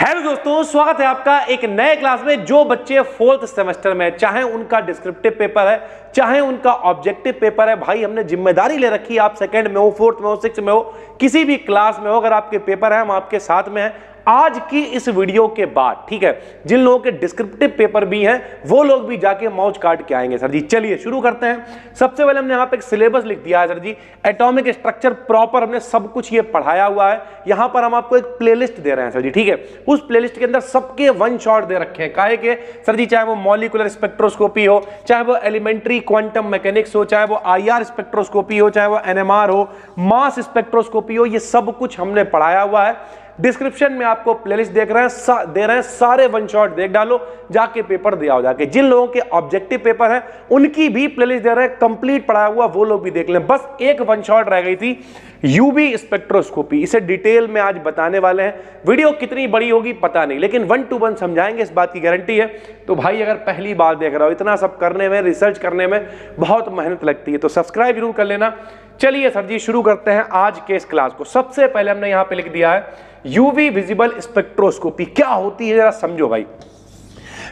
Hello दोस्तों, स्वागत है आपका एक नए क्लास में। जो बच्चे फोर्थ सेमेस्टर में, चाहे उनका डिस्क्रिप्टिव पेपर है, चाहे उनका ऑब्जेक्टिव पेपर है, भाई हमने जिम्मेदारी ले रखी है। आप सेकंड में हो, फोर्थ में हो, सिक्स में हो, किसी भी क्लास में हो, अगर आपके पेपर है हम आपके साथ में हैं। आज की इस वीडियो के बाद, ठीक है, जिन लोगों के डिस्क्रिप्टिव पेपर भी हैं वो लोग भी जाके मौज काट के आएंगे। सर जी चलिए शुरू करते हैं। सबसे पहले हमने यहाँ पे एक सिलेबस लिख दिया है सर जी, एटॉमिक स्ट्रक्चर प्रॉपर हमने सब कुछ ये पढ़ाया हुआ है। यहाँ पर हम आपको एक प्लेलिस्ट दे रहे हैं सर जी, ठीक है। उस प्लेलिस्ट के अंदर सबके वन शॉट दे रखे हैं। काहे के सर जी, चाहे वो मॉलिक्यूलर स्पेक्ट्रोस्कोपी हो, चाहे वो एलिमेंट्री क्वांटम मैकेनिक्स हो, चाहे वो IR स्पेक्ट्रोस्कोपी हो, चाहे वो NMR हो, मास स्पेक्ट्रोस्कोपी हो, ये सब कुछ हमने पढ़ाया हुआ है। डिस्क्रिप्शन में आपको प्लेलिस्ट दे रहे हैं, सारे वन शॉट देख डालो, जाके पेपर दे आओ। जाके जिन लोगों के ऑब्जेक्टिव पेपर है उनकी भी प्लेलिस्ट दे रहे हैं, कंप्लीट पढ़ाया हुआ, वो लोग भी देख लें। बस एक वन शॉट रह गई थी, यूवी स्पेक्ट्रोस्कोपी। इसे डिटेल में आज बताने वाले हैं। वीडियो कितनी बड़ी होगी पता नहीं, लेकिन 1 to 1 समझाएंगे, इस बात की गारंटी है। तो भाई अगर पहली बार देख रहा हो, इतना सब करने में, रिसर्च करने में बहुत मेहनत लगती है, तो सब्सक्राइब जरूर कर लेना। चलिए सर जी शुरू करते हैं आज के इस क्लास को। सबसे पहले हमने यहां पे लिख दिया है यूवी विजिबल स्पेक्ट्रोस्कोपी। क्या होती है जरा समझो भाई।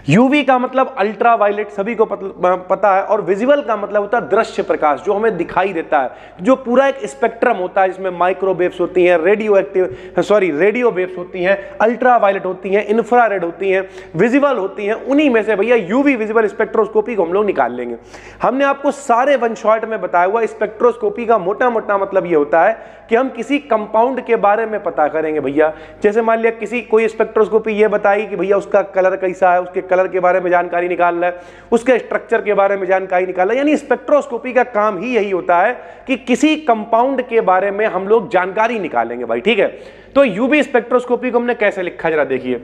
यूवी का मतलब अल्ट्रा वायलेट, सभी को पता है, और विजिबल का मतलब होता है दृश्य प्रकाश, जो हमें दिखाई देता है, जो पूरा एक स्पेक्ट्रम होता है, जिसमें माइक्रोवेव्स होती हैं, रेडियो वेव्स होती हैं, अल्ट्रा वायलेट होती हैं, इंफ्रारेड होती हैं, विजिबल होती हैं। उन्हीं में से भैया यूवी विजिबल स्पेक्ट्रोस्कोपी को हम लोग निकाल लेंगे। हमने आपको सारे वन शॉट में बताया हुआ। स्पेक्ट्रोस्कोपी का मोटा मोटा मतलब ये होता है कि हम किसी कंपाउंड के बारे में पता करेंगे भैया। जैसे मान लिया कोई स्पेक्ट्रोस्कोपी ये बताई कि भैया उसका कलर कैसा है, उसके कलर के बारे में जानकारी निकालना है, उसके स्ट्रक्चर के बारे में जानकारी निकालना है। यानी स्पेक्ट्रोस्कोपी का काम ही यही होता है कि किसी कंपाउंड के बारे में हम लोग जानकारी निकालेंगे भाई, ठीक है। तो यूवी स्पेक्ट्रोस्कोपी को हमने कैसे लिखा जरा देखिए।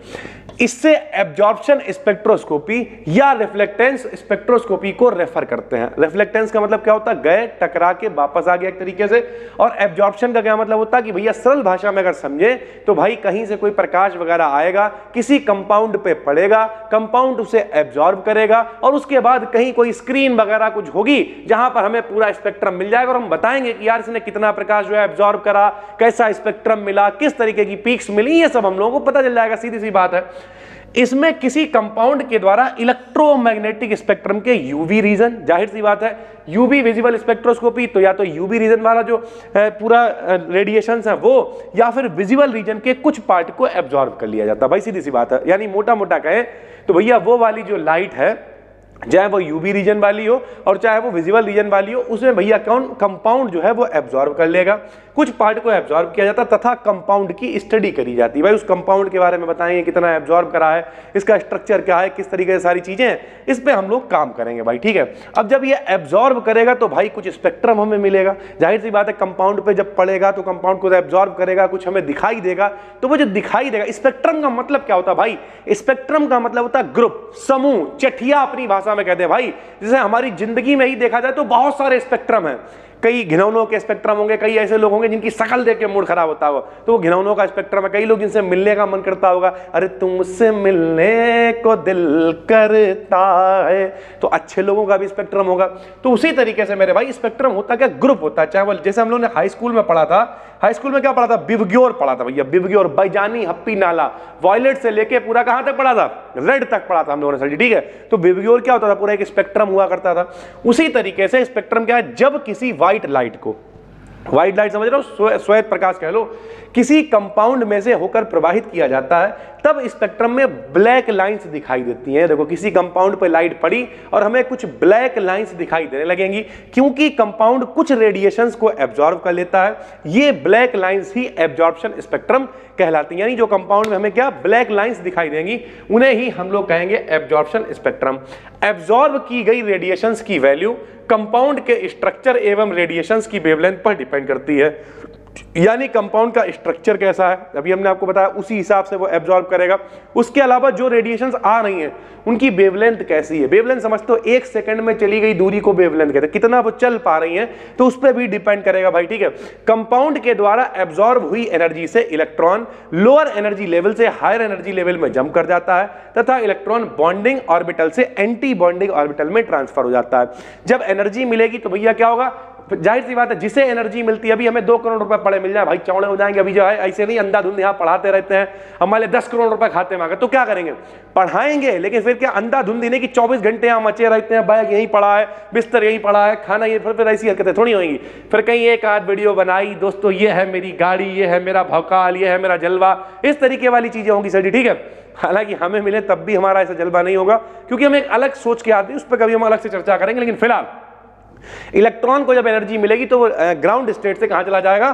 इससे एब्जॉर्प्शन स्पेक्ट्रोस्कोपी या रिफ्लेक्टेंस स्पेक्ट्रोस्कोपी को रेफर करते हैं। रिफ्लेक्टेंस का मतलब क्या होता है, गए, टकरा के वापस आ गया एक तरीके से। और एब्जॉर्प्शन का क्या मतलब होता है कि भैया सरल भाषा में अगर समझे तो भाई कहीं से कोई प्रकाश वगैरह आएगा, किसी कंपाउंड पे पड़ेगा, कंपाउंड उसे एब्जॉर्ब करेगा, और उसके बाद कहीं कोई स्क्रीन वगैरह कुछ होगी जहां पर हमें पूरा स्पेक्ट्रम मिल जाएगा, और हम बताएंगे कि यार इसने कितना प्रकाश जो है एब्जॉर्ब करा, कैसा स्पेक्ट्रम मिला, किस तरीके की पीक्स मिली, ये सब हम लोगों को पता चल जाएगा। सीधी सी बात है। इसमें किसी कंपाउंड के द्वारा इलेक्ट्रोमैग्नेटिक स्पेक्ट्रम के यूवी रीजन, जाहिर सी बात है यूवी विजिबल स्पेक्ट्रोस्कोपी, तो या तो यूवी रीजन वाला जो पूरा रेडिएशंस है वो, या फिर विजिबल रीजन के कुछ पार्ट को एब्जॉर्ब कर लिया जाता है। भाई सीधी सी बात है। यानी मोटा मोटा कहें तो भैया वो वाली जो लाइट है, चाहे वो यूवी रीजन वाली हो और चाहे वो विजिबल रीजन वाली हो, उसमें भैया कौन कंपाउंड जो है वो एब्जॉर्ब कर लेगा, कुछ पार्ट को एब्जॉर्ब किया जाता तथा कंपाउंड की स्टडी करी जाती है। भाई उस कंपाउंड के बारे में बताएंगे, कितना एब्जॉर्ब करा है, इसका स्ट्रक्चर क्या है, किस तरीके से सारी चीजें हैं, इस पे हम लोग काम करेंगे भाई, ठीक है। अब जब ये एब्जॉर्ब करेगा तो भाई कुछ स्पेक्ट्रम हमें मिलेगा। जाहिर सी बात है, कंपाउंड पे जब पड़ेगा तो कंपाउंड को एब्जॉर्ब करेगा, कुछ हमें दिखाई देगा। तो वो जो दिखाई देगा, स्पेक्ट्रम का मतलब क्या होता है भाई, स्पेक्ट्रम का मतलब होता है ग्रुप, समूह, चठिया अपनी भाषा में कहते हैं भाई। जैसे हमारी जिंदगी में ही देखा जाए तो बहुत सारे स्पेक्ट्रम हैं। कई घिनौनों के स्पेक्ट्रम होंगे, कई ऐसे लोग होंगे जिनकी शक्ल देख के मूड खराब होता होगा, तो वो घिनौनों का स्पेक्ट्रम है। कई लोग जिनसे मिलने का मन करता होगा, अरे तुमसे मिलने को दिल करता है, तो अच्छे लोगों का भी स्पेक्ट्रम होगा। तो उसी तरीके से मेरे भाई स्पेक्ट्रम होता क्या, ग्रुप होता है। चाहे वो जैसे हम लोग ने हाई स्कूल में पढ़ा था, हाई स्कूल में क्या पढ़ा था, बिवग्योर पढ़ा था भैया, बिवग्योर, बैजानी, हप्पी नाला, वॉयलेट से लेके पूरा कहां तक पढ़ा था, रेड तक पढ़ा था हम लोगों ने सर जी, ठीक है। तो बिवग्योर क्या होता था, पूरा एक स्पेक्ट्रम हुआ करता था। उसी तरीके से स्पेक्ट्रम क्या है, जब किसी व्हाइट लाइट को, व्हाइट लाइट समझ रहे हो, श्वेत प्रकाश कह लो, किसी कंपाउंड में से होकर प्रवाहित किया जाता है, तब स्पेक्ट्रम में ब्लैक लाइंस दिखाई देती हैं। देखो किसी कंपाउंड पे लाइट पड़ी और हमें कुछ ब्लैक लाइंस दिखाई देने लगेंगी, क्योंकि कंपाउंड कुछ रेडिएशंस को एब्जॉर्ब कर लेता है। ये ब्लैक लाइंस ही एब्जॉर्प्शन स्पेक्ट्रम कहलाती हैं। यानी जो कंपाउंड में हमें क्या ब्लैक लाइंस दिखाई देंगी, उन्हें ही हम लोग कहेंगे एब्जॉर्प्शन स्पेक्ट्रम। एब्जॉर्ब की गई रेडिएशंस की वैल्यू कंपाउंड के स्ट्रक्चर एवं रेडिएशंस की वेवलेंथ पर डिपेंड करती है। यानी कंपाउंड का स्ट्रक्चर कैसा है, अभी हमने आपको बताया, उसी हिसाब से वो एब्जॉर्ब करेगा। उसके अलावा जो रेडिएशंस आ रही हैं उनकी वेवलेंथ कैसी है। वेवलेंथ समझते हो, 1 सेकंड में चली गई दूरी को वेवलेंथ कहते हैं, कितना वो चल पा रही हैं, तो उस पर भी डिपेंड करेगा भाई, ठीक है। कंपाउंड के द्वारा एब्जॉर्ब हुई एनर्जी से इलेक्ट्रॉन लोअर एनर्जी लेवल से हायर एनर्जी लेवल में जंप कर जाता है, तथा इलेक्ट्रॉन बॉन्डिंग ऑर्बिटल से एंटी बॉन्डिंग ऑर्बिटल में ट्रांसफर हो जाता है। जब एनर्जी मिलेगी तो भैया क्या होगा, जाहिर सी बात है जिसे एनर्जी मिलती है, अभी हमें 2 करोड़ रुपए पड़े मिल जाए भाई चौड़े हो जाएंगे, अभी जो है ऐसे नहीं अंधाधुंध यहाँ पढ़ाते रहते हैं, हमारे 10 करोड़ रुपए खाते में आ गए तो क्या करेंगे, पढ़ाएंगे, लेकिन फिर क्या अंधाधुंध नहीं कि 24 घंटे यहाँ मचे रहते हैं, बैग यहीं पड़ा है, बिस्तर यहीं पड़ा है, खाना ये, फिर ऐसी हरकतें थोड़ी होंगी। फिर कहीं एक आध वीडियो बनाई, दोस्तों ये है मेरी गाड़ी, ये है मेरा भौकाल, ये है मेरा जलवा, इस तरीके वाली चीजें होंगी सर जी, ठीक है। हालांकि हमें मिले तब भी हमारा ऐसा जलवा नहीं होगा, क्योंकि हम एक अलग सोच के आते हैं, उस पर कभी हम अलग से चर्चा करेंगे। लेकिन फिलहाल इलेक्ट्रॉन को जब एनर्जी मिलेगी तो वो ग्राउंड स्टेट से कहां चला जाएगा,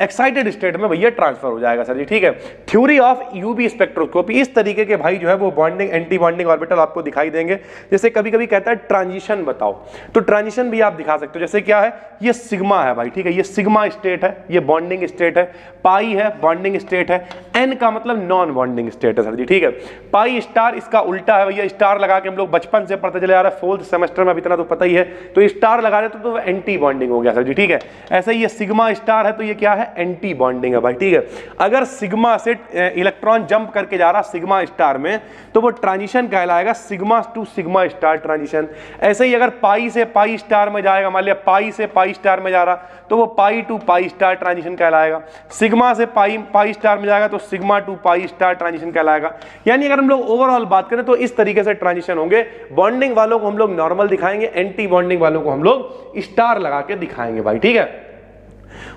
एक्साइटेड स्टेट में भैया ट्रांसफर हो जाएगा सर जी, ठीक है। थ्योरी ऑफ यूवी स्पेक्ट्रोस्कोपी, इस तरीके के भाई जो है वो बॉन्डिंग एंटी बॉन्डिंग ऑर्बिटल आपको दिखाई देंगे। जैसे कभी कभी कहता है ट्रांजिशन बताओ, तो ट्रांजिशन भी आप दिखा सकते हो। जैसे क्या है, ये सिग्मा है भाई, ठीक है, ये सिग्मा स्टेट है, ये बॉन्डिंग स्टेट है, पाई है बॉन्डिंग स्टेट है, एन का मतलब नॉन बॉन्डिंग स्टेट है सर जी, ठीक है। पाई स्टार इसका उल्टा है भैया, स्टार लगा के हम लोग बचपन से पढ़ते चले आ रहे हैं, 4th सेमेस्टर में, अब इतना तो पता ही है, तो स्टार लगा देते तो एंटी बॉन्डिंग हो गया सर जी, ठीक है। ऐसे ही ये सिग्मा स्टार है तो ये क्या है, एंटी बॉन्डिंग है भाई, ठीक है। अगर सिग्मा से इलेक्ट्रॉन जंप करके जा रहा सिग्मा स्टार में तो वो ट्रांजिशन कहलाएगा, sigma two sigma star transition. ऐसे ही अगर पाई से पाई स्टार में जाएगा, मान लिया पाई से पाई स्टार में जा रहा तो वो पाई टू पाई स्टार ट्रांजिशन कहलाएगा। सिग्मा से पाई स्टार में जाएगा तो sigma two pi star transition कहलाएगा। यानी अगर हम लोग ओवरऑल बात करें तो इस तरीके से ट्रांजिशन होंगे। बॉन्डिंग वालों को हम लोग नॉर्मल दिखाएंगे, एंटी बॉन्डिंग वालों को हम लोग स्टार लगा के दिखाएंगे भाई, ठीक है।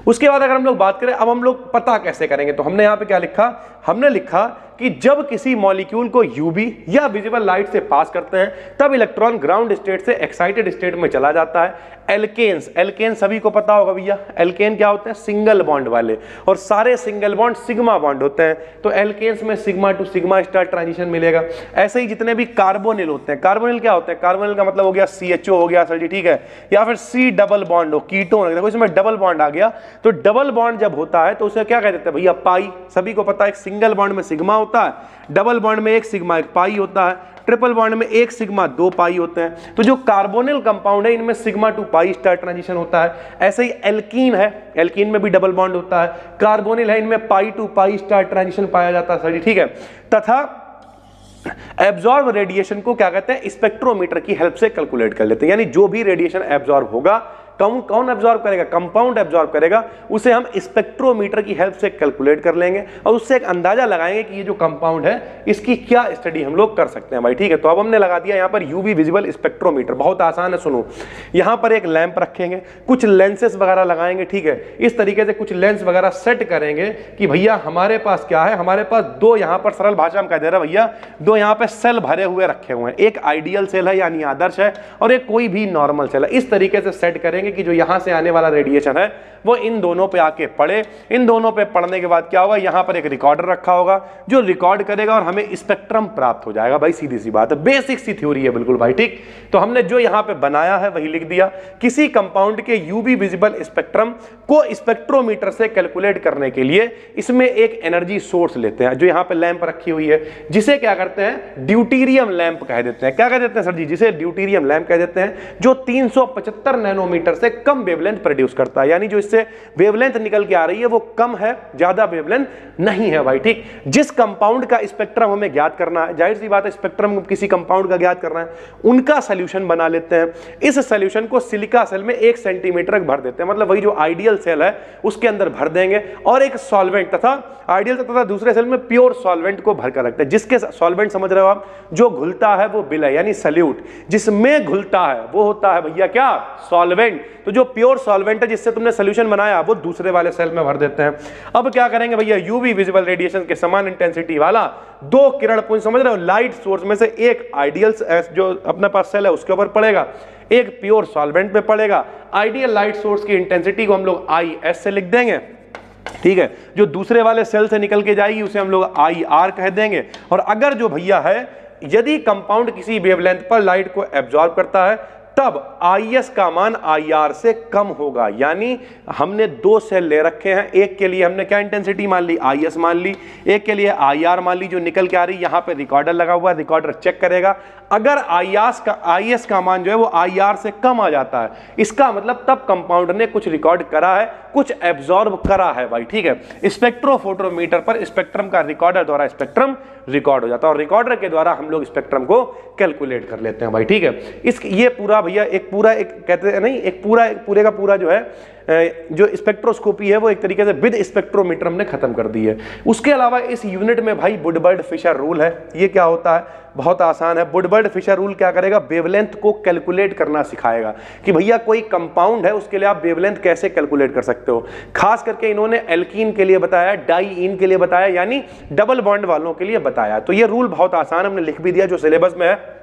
उसके बाद अगर हम लोग बात करें, अब हम लोग पता कैसे करेंगे, तो हमने यहां पे क्या लिखा, हमने लिखा कि जब किसी मॉलिक्यूल को यूवी या विजिबल लाइट से पास करते हैं तब इलेक्ट्रॉन ग्राउंड स्टेट से एक्साइटेड स्टेट में चला जाता है। एल्केन्स, एल्केन सभी को पता होगा भैया, एल्केन क्या होते हैं, सिंगल बॉन्ड वाले, और सारे सिंगल बॉन्ड सिग्मा बॉन्ड होते हैं, तो एल्केन्स में sigma two sigma star transition मिलेगा। ऐसे ही जितने भी कार्बोनिल होते हैं, कार्बोनिल क्या होते हैं, कार्बोनिल का मतलब हो गया CHO हो गया सर जी, ठीक है, या फिर C डबल बॉन्ड हो, कीटोन, देखो इसमें डबल बॉन्ड आ गया, तो डबल बॉन्ड जब होता है तो उसे क्या कह देते हैं भैया, पाई। सभी को पता है सिंगल बॉन्ड में सिग्मा होता है, डबल बॉन्ड में एक सिग्मा एक पाई होता है, ट्रिपल बॉन्ड में एक सिग्मा 2 पाई होते हैं। तो जो कार्बोनिल कंपाउंड है इनमें sigma two pi star transition होता है। ऐसे ही एल्कीन है, एल्कीन में भी डबल बॉन्ड होता है। कार्बोनिल है, इनमें पाई टू पाई स्टार ट्रांजिशन पाया जाता है सर जी, ठीक है। तथा एब्जॉर्ब रेडिएशन को क्या कहते हैं, स्पेक्ट्रोमीटर की हेल्प से कैलकुलेट कर लेते हैं। यानी जो भी रेडिएशन एब्जॉर्ब होगा, कौन एब्जॉर्ब करेगा, कंपाउंड एब्जॉर्ब करेगा, उसे हम स्पेक्ट्रोमीटर की हेल्प से कैलकुलेट कर लेंगे और उससे एक अंदाजा लगाएंगे कि ये जो कंपाउंड है इसकी क्या स्टडी हम लोग कर सकते हैं भाई, ठीक है। तो अब हमने लगा दिया यहाँ पर यूवी विजिबल स्पेक्ट्रोमीटर, बहुत आसान है, सुनो। यहाँ पर एक लैंप रखेंगे, कुछ लेंसेस वगैरह लगाएंगे, ठीक है। इस तरीके से कुछ लेंस वगैरह सेट करेंगे कि भैया हमारे पास क्या है, हमारे पास 2 यहाँ पर सरल भाषा में कह दे रहा भैया, 2 यहाँ पे सेल भरे हुए रखे हुए हैं, एक आइडियल सेल है यानी आदर्श है, और एक कोई भी नॉर्मल सेल है। इस तरीके से सेट करेंगे कि जो यहां से आने वाला रेडिएशन है वो इन दोनों पे आके पड़े। इन दोनों पे पड़ने के बाद क्या होगा, यहां पर एक रिकॉर्डर रखा होगा जो रिकॉर्ड करेगा और हमें स्पेक्ट्रम प्राप्त हो जाएगा भाई, सीधी सी बात है, बेसिक सी थ्योरी है बिल्कुल भाई, ठीक। तो हमने जो यहां पे बनाया है वही लिख दिया। किसी कंपाउंड के यूवी विजिबल स्पेक्ट्रम को स्पेक्ट्रोमीटर से कैलकुलेट करने के लिए इसमें एक एनर्जी सोर्स लेते हैं, जो यहां पे लैंप रखी हुई है, जिसे क्या करते हैं, ड्यूटीरियम लैंप कह देते हैं। क्या कह देते हैं सर जी, जिसे ड्यूटीरियम लैंप कह देते हैं, जो 375 नैनोमीटर से कम वेवलेंथ प्रोड्यूस करता है। यानी जो इससे वेवलेंथ निकल के आ रही है वो कम है, ज्यादा वेवलेंथ नहीं है भाई, ठीक। जिस कंपाउंड का स्पेक्ट्रम हमें ज्ञात करना है, जाहिर सी बात है स्पेक्ट्रम किसी कंपाउंड का ज्ञात करना है, उनका सॉल्यूशन बना लेते हैं। इस सॉल्यूशन को सिलिका सेल में 1 सेंटीमीटर भर देते हैं, मतलब वही जो आइडियल सेल है उसके अंदर भर देंगे, और एक सॉल्वेंट तथा आइडियल तथा दूसरे सेल में प्योर सॉल्वेंट को भर कर रखते हैं। जिसके सॉल्वेंट समझ रहे हो आप, जो घुलता है वो विलय यानी सल्यूट, जिसमें घुलता है वो होता है भैया क्या, सॉल्वेंट। तो जो प्योर सॉल्वेंट है जिससे तुमने सॉल्यूशन बनाया वो दूसरे वाले सेल में भर देते हैं। अब क्या करेंगे भैया, यूवी विजिबल रेडिएशन के समान इंटेंसिटी वाला 2 किरण पुंज, समझ रहे हो, लाइट सोर्स में से एक आइडियल जो अपने पास सेल है उसके ऊपर पड़ेगा, एक प्योर सॉल्वेंट पे पड़ेगा। आइडियल लाइट सोर्स की इंटेंसिटी को हम लोग IS से लिख देंगे, ठीक है। जो दूसरे वाले सेल से निकल के जाएगी उसे हम लोग IR कह देंगे। और अगर जो भैया है, यदि कंपाउंड किसी वेवलेंथ पर लाइट को एब्जॉर्ब करता है तब IS का मान IR से कम होगा। यानी हमने 2 सेल ले रखे हैं, एक के लिए हमने क्या इंटेंसिटी मान ली, IS मान ली, एक के लिए IR मान ली, जो निकल के आ रही। यहां पे रिकॉर्डर लगा हुआ है, रिकॉर्डर चेक करेगा, अगर IS का मान जो है वो IR से कम आ जाता है, इसका मतलब तब कंपाउंड ने कुछ रिकॉर्ड करा है, कुछ एब्जॉर्ब करा है भाई, ठीक है। स्पेक्ट्रोफोटोमीटर पर स्पेक्ट्रम का रिकॉर्डर द्वारा स्पेक्ट्रम रिकॉर्ड हो जाता है, और रिकॉर्डर के द्वारा हम लोग स्पेक्ट्रम को कैलकुलेट कर लेते हैं भाई, ठीक है। ये पूरा भैया एक पूरा एक कहते हैं नहीं, एक पूरे का पूरा जो है जो स्पेक्ट्रोस्कोपी है वो एक तरीके से विद स्पेक्ट्रोमीटर हमने खत्म कर दी है। उसके अलावा इस यूनिट में भाई वुडवर्ड फिशर रूल है। ये क्या होता है, बहुत आसान है। वुडवर्ड फिशर रूल क्या करेगा, वेवलेंथ को कैलकुलेट करना सिखाएगा कि भैया कोई कंपाउंड है उसके लिए आप वेवलेंथ कैसे कैलकुलेट कर सकते हो। खास करके इन्होंने एल्कीन के लिए बताया, डाईईन के लिए बताया, यानी डबल बॉन्ड वालों के लिए बताया। तो ये रूल बहुत आसान हमने लिख भी दिया जो सिलेबस में है।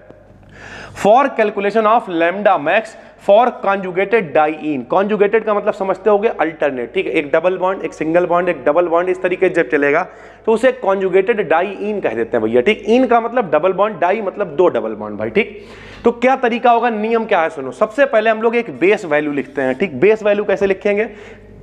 For calculation of lambda max for conjugated diene. Conjugated का मतलब समझते होगे अल्टरनेट, ठीक है, एक डबल बॉन्ड, एक सिंगल बॉन्ड, एक डबल बॉन्ड, इस तरीके से जब चलेगा तो उसे कॉन्जुगेटेड डाईईन कह देते हैं भैया, ठीक। ईन का मतलब डबल बॉन्ड, डाई मतलब दो डबल बॉन्ड भाई, ठीक। तो क्या तरीका होगा, नियम क्या है सुनो। सबसे पहले हम लोग एक बेस वैल्यू लिखते हैं, ठीक। बेस वैल्यू कैसे लिखेंगे,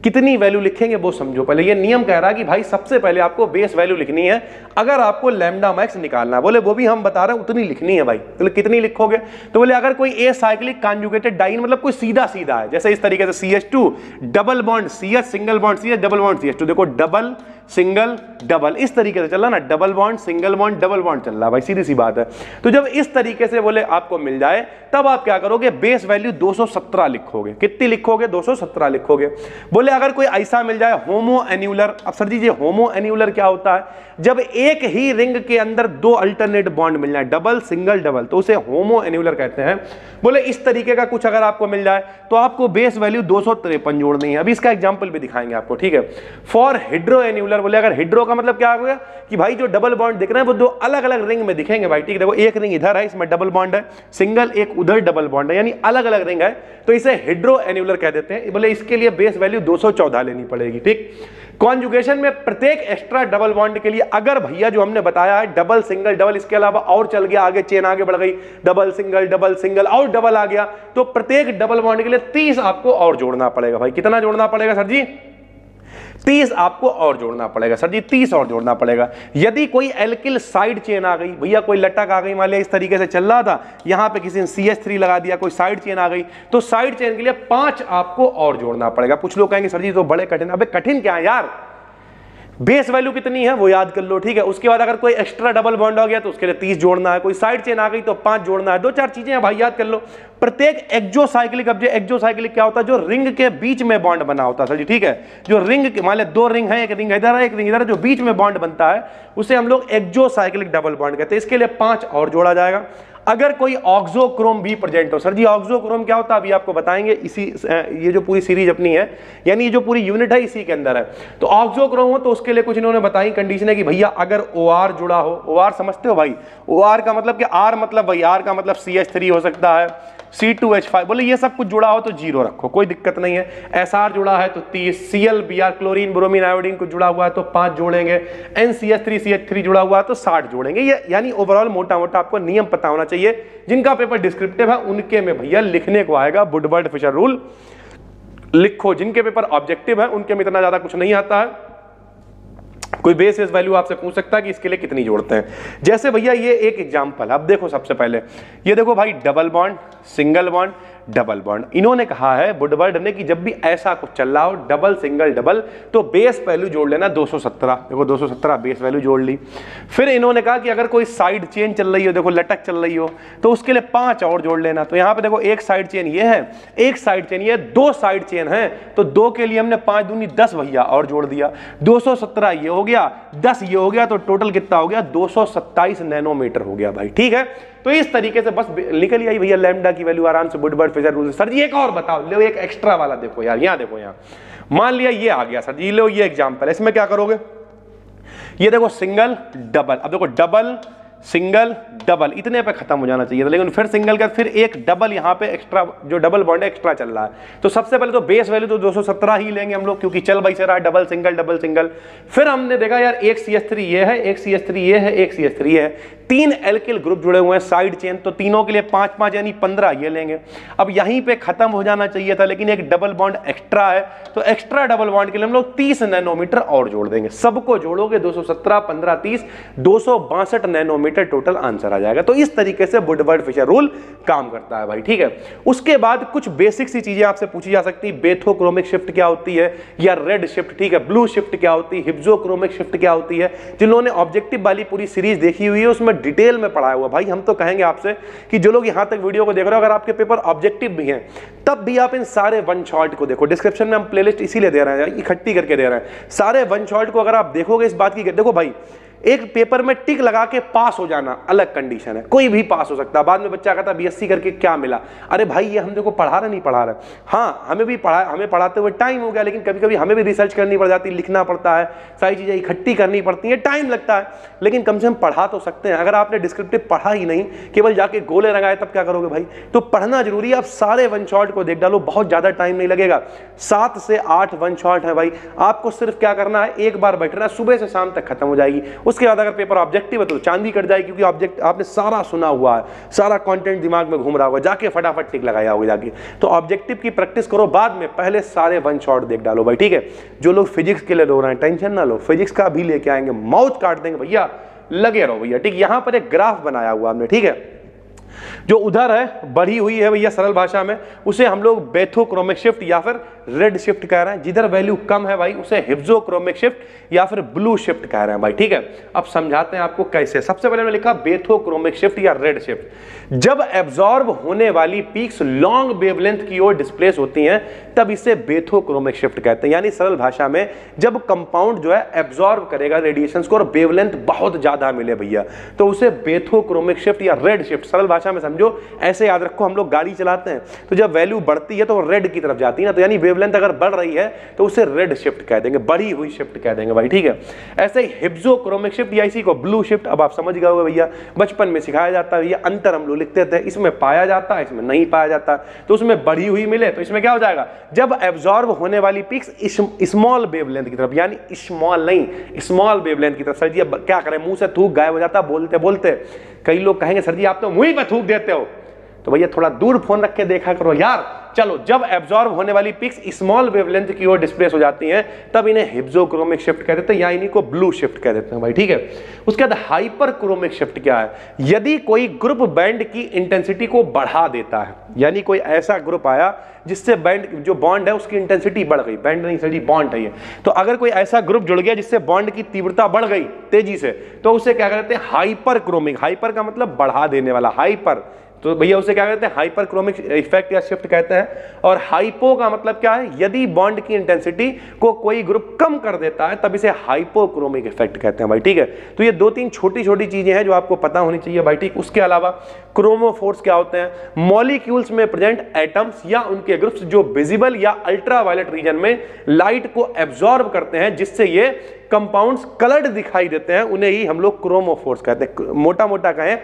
कितनी वैल्यू लिखेंगे वो समझो पहले। ये नियम कह रहा है कि भाई सबसे पहले आपको बेस वैल्यू लिखनी है अगर आपको लैम्डा मैक्स निकालना है। बोले वो भी हम बता रहे हैं उतनी लिखनी है भाई। तो कितनी लिखोगे, तो बोले अगर कोई ए साइक्लिक कॉन्जुगेटेड डाईन मतलब कोई सीधा सीधा है, जैसे इस तरीके से CH2 double bond CH, single bond CH, double bond CH2, देखो डबल सिंगल डबल इस तरीके से चल रहा ना, double bond single bond double bond चल रहा भाई, सीधी सी बात है। तो जब इस तरीके से बोले आपको मिल जाए तब आप क्या करोगे, बेस वैल्यू 217 लिखोगे। कितनी लिखोगे, 217 लिखोगे। बोले अगर कोई ऐसा मिल जाए होमो एन्यूलर। अब सर जी ये होमो एन्यूलर क्या होता है, जब एक ही रिंग के अंदर दो अल्टरनेट बॉन्ड मिल जाए, डबल सिंगल डबल, तो उसे होमो एन्यूलर कहते हैं। बोले इस तरीके का कुछ अगर आपको मिल जाए तो आपको बेस वैल्यू 253 जोड़नी है। अभी इसका एग्जांपल भी दिखाएंगे आपको, ठीक है। फॉर हिड्रो एन्यूलर, बोले अगर हिड्रो का मतलब क्या हो गया कि भाई जो डबल बॉन्ड दिख रहे हैं वो दो अलग अलग रिंग में दिखेंगे भाई, ठीक है। देखो एक रिंग इधर है, इसमें डबल बॉन्ड है, सिंगल, एक उधर डबल बॉन्ड है, यानी अलग अलग रिंग है, तो इसे हिड्रो एन्यूलर कह देते हैं। बोले इसके लिए बेस वैल्यू 214 लेनी पड़ेगी, ठीक। कॉन्जुगेशन में प्रत्येक एक्स्ट्रा डबल बॉन्ड के लिए अगर भैया जो हमने बताया है डबल सिंगल डबल, इसके अलावा और चल गया आगे, चेन आगे बढ़ गई, डबल सिंगल और डबल आ गया, तो प्रत्येक डबल बॉन्ड के लिए 30 आपको और जोड़ना पड़ेगा भाई। कितना जोड़ना पड़ेगा सर जी, 30 आपको और जोड़ना पड़ेगा सर जी, 30 और जोड़ना पड़ेगा। यदि कोई एल्किल साइड चेन आ गई, भैया कोई लटक आ गई, मान लिया इस तरीके से चल रहा था, यहां पे किसी ने CH3 लगा दिया, कोई साइड चेन आ गई, तो साइड चेन के लिए 5 आपको और जोड़ना पड़ेगा। कुछ लोग कहेंगे सर जी तो बड़े कठिन। अबे कठिन क्या है यार, बेस वैल्यू कितनी है वो याद कर लो, ठीक है। उसके बाद अगर कोई एक्स्ट्रा डबल बॉन्ड हो गया तो उसके लिए 30 जोड़ना है, कोई साइड चेन आ गई तो 5 जोड़ना है, 2-4 चीजें हैं भाई, याद कर लो। प्रत्येक एक्सोसाइक्लिक, अब एक्सोसाइक्लिक क्या होता है, जो रिंग के बीच में बॉन्ड बना होता है सर जी, ठीक है। जो रिंग मान लिया 2 रिंग है, एक रिंग इधर है एक रिंग इधर है, जो बीच में बॉन्ड बनता है उसे हम लोग एक्सोसाइक्लिक डबल बॉन्ड कहते हैं। इसके लिए 5 और जोड़ा जाएगा। अगर कोई ऑक्सोक्रोम भी प्रेजेंट हो, सर जी ऑक्सोक्रोम क्या होता है अभी आपको बताएंगे, इसी ये जो पूरी सीरीज अपनी है, यानी ये जो पूरी यूनिट है इसी के अंदर है। तो ऑक्सोक्रोम हो तो उसके लिए कुछ इन्होंने बताई कंडीशन है कि भैया अगर OR जुड़ा हो, OR समझते हो भाई, OR का मतलब कि R मतलब भाई, R का मतलब CH3 हो सकता है, C2H5, बोले ये सब कुछ जुड़ा हो तो 0 रखो, कोई दिक्कत नहीं है। SR जुड़ा है तो 30, Cl Br chlorine bromine iodine कुछ जुड़ा हुआ है तो 5 जोड़ेंगे, NCH3 CH3 जुड़ा हुआ है तो 60 जोड़ेंगे। ये यानी ओवरऑल मोटा मोटा आपको नियम पता होना चाहिए। जिनका पेपर डिस्क्रिप्टिव है उनके में भैया लिखने को आएगा वुडवर्ड फिशर रूल लिखो, जिनके पेपर ऑब्जेक्टिव है उनके में इतना ज्यादा कुछ नहीं आता है। कोई बेस वैल्यू आपसे पूछ सकता है कि इसके लिए कितनी जोड़ते हैं। जैसे भैया ये एक एग्जांपल, अब देखो सबसे पहले ये देखो भाई, double bond single bond double bond. इन्होंने कहा है वुडवर्ड ने कि जब भी ऐसा कुछ चल रहा हो डबल सिंगल डबल तो बेस वैल्यू जोड़ लेना 217। देखो 217 बेस वैल्यू जोड़ ली। फिर इन्होंने कहा कि अगर कोई साइड चेन चल रही हो, देखो लटक चल रही हो, तो उसके लिए 5 और जोड़ लेना। तो यहाँ पे देखो एक साइड चेन ये है, एक साइड चेन ये, 2 साइड चेन है, तो 2 के लिए हमने 5 दूनी 10 भैया और जोड़ दिया। 217 ये हो गया, 10 ये हो गया, तो टोटल कितना हो गया, 227 नैनोमीटर हो गया भाई, ठीक है। तो इस तरीके से बस निकल आई भैया लैम्डा की वैल्यू आराम से वुडवर्ड फिशर रूल से। सर जी एक और बताओ, लो एक एक्स्ट्रा वाला देखो यार, यहाँ देखो, यहाँ मान लिया ये आ गया सर जी, लो ये एग्जांपल, इसमें क्या करोगे, ये देखो सिंगल डबल, अब देखो डबल सिंगल डबल इतने पे खत्म हो जाना चाहिए था, लेकिन फिर सिंगल का फिर एक डबल यहाँ पे एक्स्ट्रा, जो डबल बॉन्ड है एक्स्ट्रा चल रहा है। तो सबसे पहले तो बेस वैल्यू तो 217 ही लेंगे हम लोग, क्योंकि चल भाई से रहा है डबल सिंगल। फिर हमने देखा यार एक CH3 ये है, एक CH3 ये है, एक CH3 ये है, 3 एल्किल ग्रुप जुड़े हुए हैं साइड चेन, तो तीनों के लिए 5-5 यानी 15 ये लेंगे। अब यहीं पे खत्म हो जाना चाहिए था, लेकिन एक डबल बॉन्ड एक्स्ट्रा है, तो एक्स्ट्रा डबल बॉन्ड के लिए हम लोग 30 नैनोमीटर और जोड़ देंगे। सबको जोड़ोगे 217 15 30 262 नैनोमीटर डिनोमिनेटर टोटल आंसर आ जाएगा। तो इस तरीके से वुडवर्ड फिशर रूल काम करता है भाई, ठीक है। उसके बाद कुछ बेसिक सी चीजें आपसे पूछी जा सकती है, बेथोक्रोमिक शिफ्ट क्या होती है, या रेड शिफ्ट, ठीक है, ब्लू शिफ्ट क्या होती है, हिप्जोक्रोमिक शिफ्ट क्या होती है। जिन्होंने ऑब्जेक्टिव वाली पूरी सीरीज देखी हुई है उसमें डिटेल में पढ़ाया हुआ। भाई हम तो कहेंगे आपसे कि जो लोग यहां तक वीडियो को देख रहे हो, अगर आपके पेपर ऑब्जेक्टिव भी हैं तब भी आप इन सारे वन शॉट को देखो। डिस्क्रिप्शन में हम प्लेलिस्ट इसीलिए दे रहे हैं, इकट्ठी करके दे रहे हैं। सारे वन शॉट को अगर आप देखोगे, इस बात की देखो भाई, एक पेपर में टिक लगा के पास हो जाना अलग कंडीशन है, कोई भी पास हो सकता है। बाद में बच्चा कहता है बीएससी करके क्या मिला, अरे भाई ये हम देखो पढ़ा रहे नहीं पढ़ा रहे, हाँ हमें भी पढ़ा, हमें पढ़ाते हुए टाइम हो गया, लेकिन कभी कभी हमें भी रिसर्च करनी पड़ जाती है, लिखना पड़ता है, सारी चीजें इकट्ठी करनी पड़ती है, टाइम लगता है, लेकिन कम से कम पढ़ा तो सकते हैं। अगर आपने डिस्क्रिप्टिव पढ़ा ही नहीं, केवल जाके गोले लगाए, तब क्या करोगे भाई। तो पढ़ना जरूरी है। आप सारे वन शॉट को देख डालो, बहुत ज्यादा टाइम नहीं लगेगा। 7 से 8 वन शॉट है भाई, आपको सिर्फ क्या करना है, एक बार बैठना, सुबह से शाम तक खत्म हो जाएगी। उसके बाद अगर पेपर ऑब्जेक्टिव है तो चांदी कट जाएगी, क्योंकि ऑब्जेक्ट आपने सारा सुना हुआ है, सारा कंटेंट दिमाग में घूम रहा होगा, जाके फटाफट टिक लगाया होगा जाके। तो ऑब्जेक्टिव की प्रैक्टिस करो, बाद में पहले सारे वन शॉट देख डालो भाई, ठीक है। जो लोग फिजिक्स के लिए रो रहे हैं, टेंशन ना लो, फिजिक्स का भी लेके आएंगे, माउथ काट देंगे भैया, लगे रहो भैया, ठीक। यहां पर एक ग्राफ बनाया हुआ हमने, ठीक है, जो उधर है बढ़ी हुई है भैया सरल भाषा में, उसे हम लोग बेथोक्रोमिक शिफ्ट या फिर रेड शिफ्ट कह रहे हैं। जिधर वैल्यू कम है भाई उसे हिप्जोक्रोमिक शिफ्ट या फिर ब्लू शिफ्ट कह रहे हैं भाई, ठीक है। अब समझाते हैं आपको कैसे। सबसे पहले मैंने लिखा बेथोक्रोमिक शिफ्ट या रेड शिफ्ट। जब एब्जॉर्ब होने वाली पीक्स लॉन्ग वेवलेंथ की ओर डिस्प्लेस होती हैं तब इसे बेथोक्रोमिक शिफ्ट कहते हैं। यानी सरल भाषा में जब कंपाउंड जो है एब्जॉर्ब करेगा रेडिएशंस को और वेवलेंथ बहुत ज्यादा मिले भैया, तो उसे बेथोक्रोमिक शिफ्ट या रेड शिफ्ट, सरल भाषा में समझो ऐसे याद रखो, हम लोग गाड़ी चलाते हैं तो जब वैल्यू बढ़ती है तो रेड की तरफ जाती है ना, तो यानी वेवलेंथ अगर बढ़ रही है तो उसे रेड शिफ्ट कह देंगे, बढ़ी हुई शिफ्ट कह देंगे भाई, ठीक है। ऐसे ही हिप्जोक्रोमिक शिफ्ट या इसी को ब्लू शिफ्ट, अब आप समझ गए होंगे भैया, बचपन में सिखाया जाता है, ये अंतर हम लोग लिखते थे, इसमें पाया जाता है, इसमें नहीं पाया जाता, तो उसमें बढ़ी हुई मिले तो इसमें क्या हो जाएगा, जब एब्जॉर्ब होने वाली पीक्स स्मॉल वेवलेंथ की तरफ, यानी स्मॉल नहीं स्मॉल वेवलेंथ की तरफ। सर जी अब क्या करें, मुंह से थूक गायब हो जाता बोलते बोलते। कई लोग कहेंगे सर जी आप तो मुंह ही पे थूक देते हो, तो भैया थोड़ा दूर फोन रख के देखा करो यार। चलो, जब एब्जॉर्ब होने वाली पिक्स स्मॉल वेवलेंथ की ओर डिस्प्लेस हो जाती हैं तब इन्हें हिप्जोक्रोमिक शिफ्ट कह देते हैं या इन्हीं को ब्लू शिफ्ट कह देते हैं भाई, ठीक है। उसके बाद हाइपरक्रोमिक शिफ्ट क्या है, यदि कोई ग्रुप बैंड की इंटेंसिटी को बढ़ा देता है, यानी कोई ऐसा ग्रुप आया जिससे बैंड जो बॉन्ड है उसकी इंटेंसिटी बढ़ गई, बैंड नहीं सर जी बॉन्ड है ये, तो अगर कोई ऐसा ग्रुप जुड़ गया जिससे बॉन्ड की तीव्रता बढ़ गई तेजी से, तो उसे क्या कहते हैं, हाइपरक्रोमिक। हाइपर का मतलब बढ़ा देने वाला, हाइपर, तो भैया उसे क्या कहते हैं, हाइपरक्रोमिक इफेक्ट या शिफ्ट कहते हैं। और हाइपो का मतलब क्या है, यदि बॉन्ड की इंटेंसिटी को कोई ग्रुप कम कर देता है तब इसे हाइपोक्रोमिक इफेक्ट कहते हैं भाई, ठीक है। तो ये 2-3 छोटी छोटी चीजें हैं जो आपको पता होनी चाहिए भाई, ठीक। उसके अलावा क्रोमोफोर्स क्या होते हैं, मॉलिक्यूल्स में प्रेजेंट एटम्स या उनके ग्रुप्स जो विजिबल या अल्ट्रावायलेट रीजन में लाइट को एब्जॉर्ब करते हैं जिससे ये कंपाउंड्स कलर्ड दिखाई देते हैं, उन्हें ही हम लोग क्रोमोफोर्स कहते हैं। मोटा मोटा कहें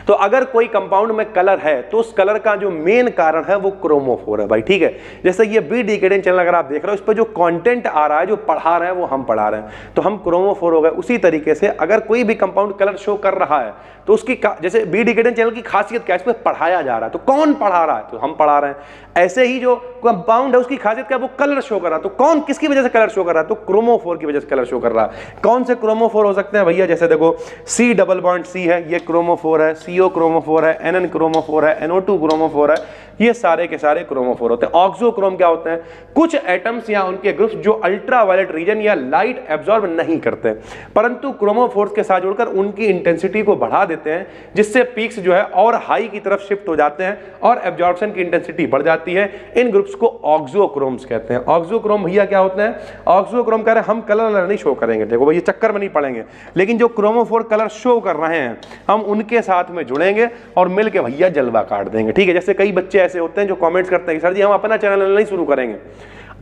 तो अगर कोई कंपाउंड में कलर है तो उस कलर का जो मेन कारण है वो क्रोमोफोर है भाई, ठीक है। जैसे ये बी डिकेडेंट चैनल अगर आप देख रहे हो, इस पर जो कंटेंट आ रहा है, जो पढ़ा रहे हैं वो हम पढ़ा रहे हैं, तो हम क्रोमोफोर हो गए। उसी तरीके से अगर कोई भी कंपाउंड कलर शो कर रहा है तो उसकी जैसे बी डिकेडेंट चैनल की खासियत क्या है, इसमें पढ़ाया जा रहा है, तो कौन पढ़ा रहा है, तो हम पढ़ा रहे हैं। ऐसे ही जो कंपाउंड है उसकी खासियत क्या है, वो कलर शो कर रहा है, तो कौन किसकी वजह से कलर शो कर रहा है, तो क्रोमोफोर की वजह से कलर शो कर रहा है। कौन से क्रोमोफोर हो सकते हैं भैया, जैसे देखो सी डबल बॉन्ड सी है, ये क्रोमोफोर है, सीओ क्रोमोफोर है, एनएन क्रोमोफोर है, NO2 क्रोमोफोर है, ये सारे के सारे क्रोमोफोर होते हैं। ऑक्सोक्रोम क्या होते हैं, कुछ एटम्स या उनके ग्रुप्स जो अल्ट्रावायलेट रीजन या लाइट एब्जॉर्ब नहीं करते परंतु क्रोमोफोर्स के साथ जुड़कर उनकी इंटेंसिटी को बढ़ा देते हैं, जिससे पीक्स जो है और हाई की तरफ शिफ्ट हो जाते हैं और एब्जॉर्प्शन की इंटेंसिटी बढ़ जाती है। इन ग्रुप्स को ऑक्सोक्रोम्स कहते हैं। ऑक्सोक्रोम भैया क्या होते हैं, ऑक्सोक्रोम कह रहे हैं हम कलर नहीं शो करेंगे, देखो भैया चक्कर में नहीं पड़ेंगे, लेकिन जो क्रोमोफोर कलर शो कर रहे हैं हम उनके साथ में जुड़ेंगे और मिलके भैया जलवा काट देंगे, ठीक है। जैसे कई बच्चे ऐसे होते हैं जो कमेंट्स करते हैं सर जी हम अपना चैनल नहीं शुरू करेंगे,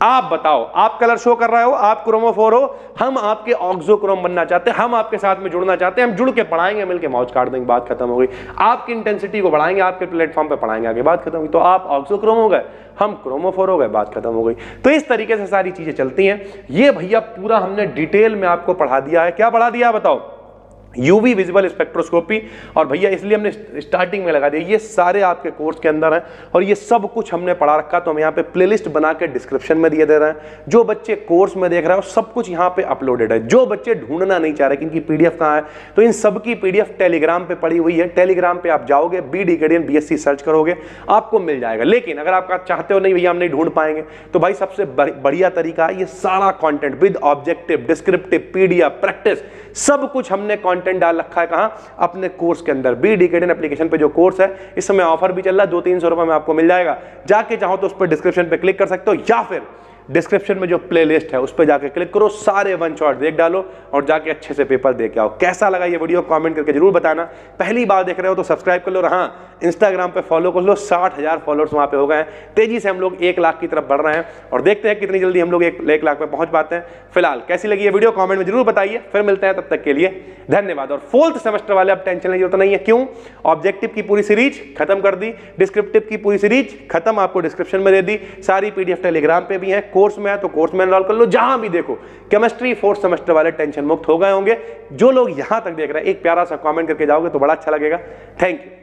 आप बताओ, आप कलर शो कर रहे हो, आप क्रोमोफोर हो, हम आपके ऑक्सोक्रोम बनना चाहते हैं, हम आपके साथ में जुड़ना चाहते हैं, हम जुड़ के पढ़ाएंगे, मिलके मौज काट देंगे, बात खत्म हो गई। आपकी इंटेंसिटी को बढ़ाएंगे, आपके प्लेटफॉर्म पे पढ़ाएंगे, आगे बात खत्म हुई। तो आप ऑक्सोक्रोम हो गए, हम क्रोमोफोर हो गए, बात खत्म हो गई। तो इस तरीके से सारी चीजें चलती हैं। ये भैया पूरा हमने डिटेल में आपको पढ़ा दिया है। क्या पढ़ा दिया बताओ, यूवी विजिबल स्पेक्ट्रोस्कोपी। और भैया इसलिए हमने स्टार्टिंग में लगा दिया, ये सारे आपके कोर्स के अंदर हैं और ये सब कुछ हमने पढ़ा रखा, तो हम यहाँ पे प्लेलिस्ट बना के डिस्क्रिप्शन में दिए दे रहे हैं। जो बच्चे कोर्स में देख रहे हैं सब कुछ यहाँ पे अपलोडेड है। जो बच्चे ढूंढना नहीं चाह रहे कि इनकी पीडीएफ कहाँ है, तो इन सब की पीडीएफ टेलीग्राम पे पड़ी हुई है। टेलीग्राम पे आप जाओगे, BD Acadian BSc सर्च करोगे, आपको मिल जाएगा। लेकिन अगर आप चाहते हो नहीं भैया हम नहीं ढूंढ पाएंगे, तो भाई सबसे बढ़िया तरीका है, ये सारा content with objective, descriptive, PDF, practice, सब कुछ हमने कंटेंट डाल रखा है। कहां? अपने कोर्स के अंदर। BD Acadian एप्लीकेशन पे जो कोर्स है, इस समय ऑफर भी चल रहा है, 200-300 रुपए में आपको मिल जाएगा। जाके चाहो तो उस पर डिस्क्रिप्शन पे क्लिक कर सकते हो, या फिर डिस्क्रिप्शन में जो प्लेलिस्ट है उस पर जाके क्लिक करो, सारे वन शॉट देख डालो और जाके अच्छे से पेपर दे के आओ। कैसा लगा ये वीडियो कमेंट करके जरूर बताना। पहली बार देख रहे हो तो सब्सक्राइब कर लो, हाँ इंस्टाग्राम पे फॉलो कर लो, 60,000 फॉलोअर्स वहां पे हो गए हैं। तेजी से हम लोग 1 लाख की तरफ बढ़ रहे हैं और देखते हैं कितनी जल्दी हम लोग 1 लाख पे पहुंच पाते हैं। फिलहाल कैसी लगी ये वीडियो कमेंट में जरूर बताइए। फिर मिलते हैं, तब तक के लिए धन्यवाद। और 4th सेमेस्टर वाले अब टेंशन लेने की जरूरत नहीं है। क्यों? ऑब्जेक्टिव की पूरी सीरीज खत्म कर दी, डिस्क्रिप्टिव की पूरी सीरीज खत्म, आपको डिस्क्रिप्शन में दे दी, सारी पीडीएफ टेलीग्राम पे भी है। कोर्स में है तो कोर्स में एनरोल कर लो, जहां भी देखो। केमिस्ट्री 4th सेमेस्टर वाले टेंशन मुक्त हो गए होंगे। जो लोग यहां तक देख रहे हैं, एक प्यारा सा कमेंट करके जाओगे तो बड़ा अच्छा लगेगा। Thank you.